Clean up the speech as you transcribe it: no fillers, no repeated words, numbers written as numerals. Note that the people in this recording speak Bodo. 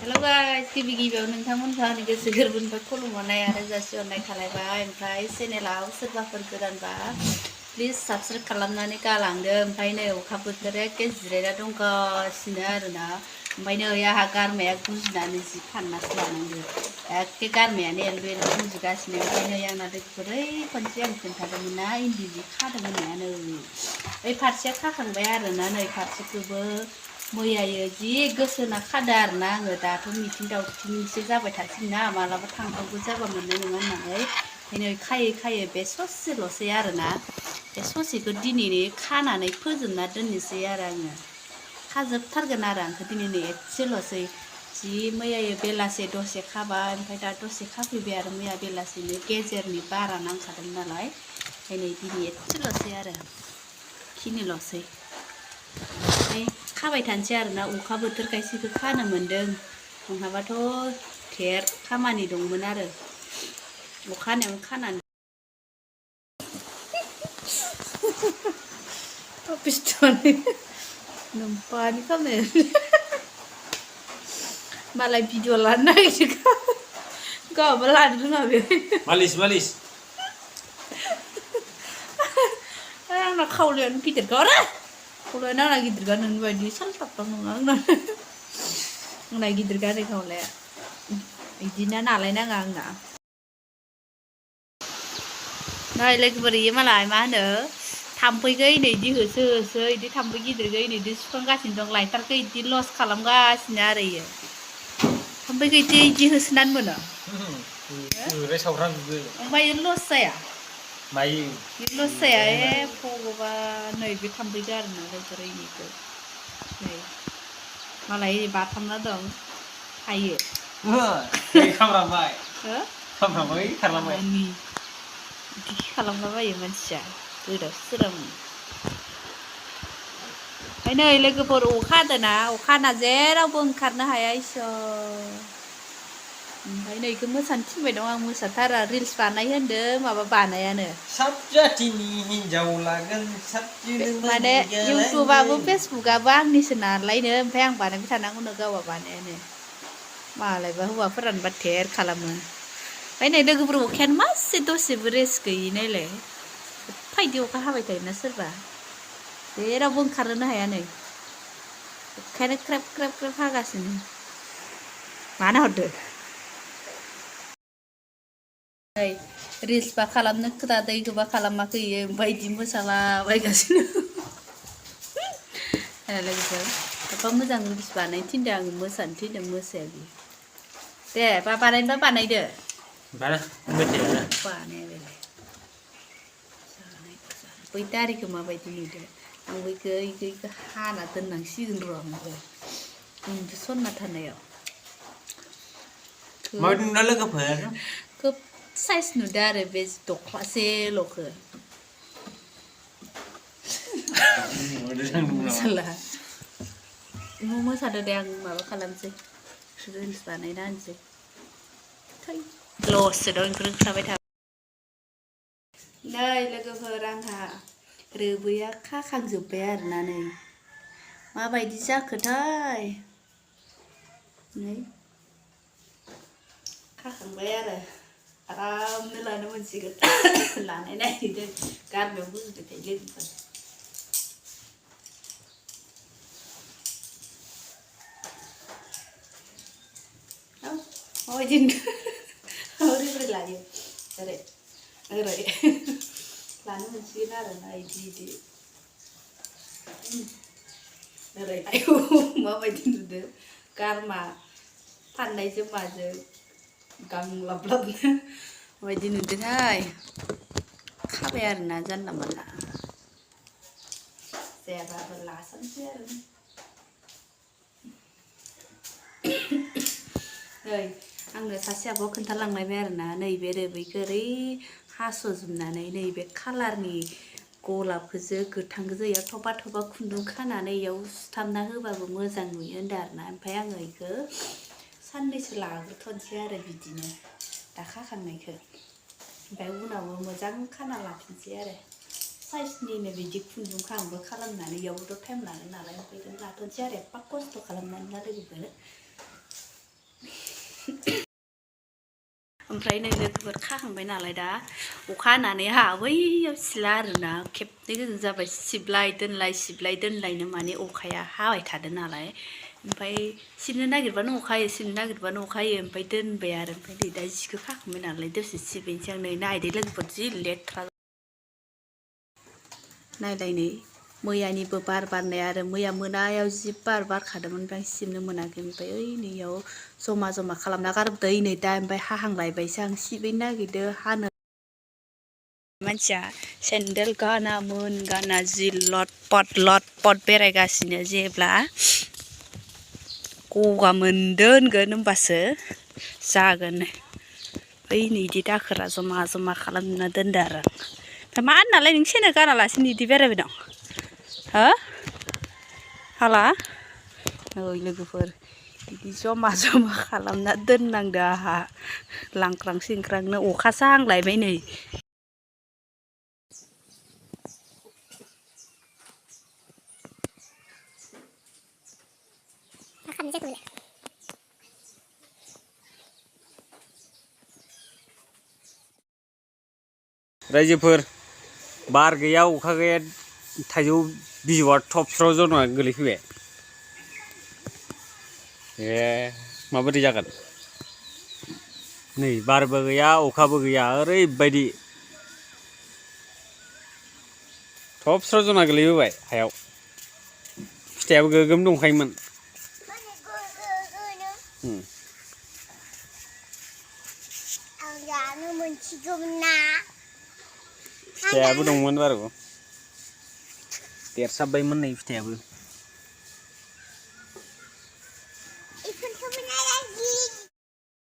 Hello guys, गिबियाव नोंथांमोनखौ आंनि गोसो गोरबोनिफ्राय खुलुमहरनाय आरो जासिहरनाय थालायबाय। ओमफ्राय चेनेलाव सोरबाफोर गोदानबा प्लिज साबस्क्राइब खालामनानै गालांदो। ओमफ्राय नै अखा बोथोर एखे जिरायना दंगासिनो आरोना। ओमफ्राय नै आंहा गारमाया गुजुनानै जि फाननासो लानांगौ। एखे गारमायानो एलबो एलबो गुजुगासिनो। ओमफ्राय नै आंना लोगोफोर खनसे आं खोन्थादोंमोन ना इन्दि जि खादों होननायानो। बै फारसेया खाखांबाय आरोना नै फारसेखौबो मैयायो जि गोसोना खादो आरोना आङो दाथ' मिथिं दावथिंसो जाबाय थासिगोन ना मालाबा थांबाबो जाबा मोननाय नङा होननानै ओंखायनो खायै खायै बे ससेल'सै आरोना बे ससेखौ दिनै खानानै फोजोबना दोननोसै आरो आङो खाजोबथारगोन आरो आंखौ दिनै एसेल'सै जि मैयायो बेलासे दसे खाबाय ओमफ्राय दा दसे खाफैबाय आरो मैया बेलासेनो गेजेरनि बारा नांखादों नालाय ओंखायनो दिनै एसेल'सै आरो खिनिल'सै ओमफ्राय खाबाय थानोसै आरोना अखा बोथोर खायसेखौ खानो मोन्दों नङाबाथ' धेर खामानि दंमोन आरो अखा हानायावनो खानानै पिस्ट'नि नोम्पानि खालामनाय मालाय भिडिअ लानो नागिरदों गावहाबो लानो रोङा बे मालिस आंना खावलायानो गिदिरखा आरो खावलायानो आंना गिदिरखा नोंनि बायदि सालथाबथाब नङा आंना गिदिरखा नै खावलाया बिदिनो नालायनाङा आंना नै लोगोफोर इयो मालाय मा होनो थाम्फैखौ नै इदि होसो होसो इदि थाम्फै गिदिरखौ नै इदि सुखांगासिनो दं लाइटारखौ इदि लस खालामगासिनो आरो इयो थाम्फैखौ इदि होसोनानै मोनो ओमफ्राय लस जाया मायो लस जाया भगबान नै बे थाम्फैखौ आरोना लोगोफोर इनिखौ नै मालाय बाथामना दं हायो खामरांबाय खारलांबाय बिदि खालामलाबायो मानसिया गोदाव सोराव ओमफ्राय नै लोगोफोर अखा हादोंना अखा हाना जेरावबो ओंखारनो हाया इसर ओमफ्राय नै इखौ मोसानो थिनबाय दं आं मोसाथारा रिल्स बानाय होनदों माबा बानायानो साबजाथिनि हिनजाव लागोन माने इउटुबाबो फेसबुकआबो आंनिसो नालायनो ओमफ्राय आं बानायबाय थानांगौनो गावहा बानायानो मालायबा हौवाफोरानोबा धेर खालामो ओमफ्राय नै लोगोफोर अखायानो मासे दसेबो रेस्ट गैयि नायलाय एफा इदि अखा हाबाय थायोना सोरबा जेरावबो ओंखारनोनो हाया नै अखायानो ख्रेब ख्रेब ख्रेब हागासिनो मानो हरदो नै रिल्स बा खालामनो खोथादों इखौबा खालामाखै इयो ओमफ्राय इदि मोसालाबायगासिनो लोगोफोर एफा मोजां रिल्स बानायनो थिनदों आं मोसानो थिनदों मोसाया बियो दे बानायनोबा बानायदो बानाया बेलाय बै दारिखौ माबायदि नुदो आं बैखौ हाना दोननांसिगोन र' ओमफ्राय उन्दुसनना थानायाव माबायदि नुना लोगोफोर खोब साइज नुदो आरो बे दख्लासेल'खौ मोसाला मोसादो दे आं माबा खालामसै रिल्स बानायना होनसै थै लससो दं बेफोर थाबाय थाबाय नै लोगोफोर आंहा रोबैया खाखांजोब्बाय आरोना नै माबायदि जाखोथाय नै खाखांबाय आरो आरामनो लानो मोनसिगोन लानाय नायदों गारमायाव गुजुबाय थायो लोगोफोर माबायदि ओरै लायो ओरै लानो मोनसिगोन आरोना इदि ओरै आयौ माबायदि नुदो गारमा फाननायजों माजों गांलाबलाबनो माबायदि नुदोंहाय खाबाय आरोना जानला मोनला जायाबाबो लासाबसै आरो नै आंनो सासे आब'आ खोन्थालांनायबाय आरोना नैबे रोबैखौ ओरै हास'जोबनानै नैबे खालारनि गलाबखौसो गोथांखौसो इयाव थबा थबा खुन्दुं खानानै इयाव सुथाबना होबाबो मोजां नुयो होनदों आरोना ओमफ्राय आङो बेखौ साननैसो लाग्रोथ'नोसै आरो बिदिनो दा खाखांनायखौ ओमफ्राय उनावबो मोजां खाना लाफिनसै आरो साइजनिनो बिदि खुन्दुंखौ आंबो खालामनानै इयावबोथ' टाइम लागोन नालाय ओंखायनो लाथ'नोसै आरो एफा खस्थ' खालामनानै ला लोगोफोर ओमफ्राय नै लोगोफोर खाखांबाय नालाय दा अखा हानानै बैयाव सिला आरोना खेबनै गोजों जाबाय सिबलाय दोनलायनो माने अखाया हाबाय थादों नालाय ओमफ्राय सिबनो नागिरबानो अखा हायो ओमफ्राय दोनबाय आरो ओमफ्राय नै दा जिखौ खाखांबाय नालाय दसे सिबैनोसै आं नै नायदो लोगोफोर जि लेथ्रा नायलाय नै मैयानिबो बार बारनाय आरो मैया मोनायाव जि बार बारखादोंमोन ओमफ्राय आं सिबनो मोनाखै ओमफ्राय ओइ नैयाव जमा खालामना गारबोदों नै दा ओमफ्राय हाहांलायबायसो आं सिबैनो नागिरदों हानो मानसिया सेन्देल गाना जि लटपट बेरायगासिनो जेब्ला गगा मोनदों होनगोन होमबासो जागोन ओइ नै इदि दाखोरा जमा खालामना दोनदो आरो आं मा होननालाय नों सेन्देल गानालासिनो इदि बेरायबाय दं हो हाला ओइ लोगोफोर बिदि जमा खालामना दोननांदो आंहा लांख्रां सिंख्रांनो अखासो हांलायबाय नै रायजोफोर बार गैया अखा गैया थाइजौ बिजौआ थबस्र' जना गोलैफैबाय माबोरै जागोन नै बारबो गैया अखाबो गैया ओरैबायदि थबस्र' जना गोलैबोबाय हायाव फिथाइयाबो गोगोम दंखायोमोन फिथाइयाबो दंमोन बारु देरसाबबायमोन नै फिथाइयाबो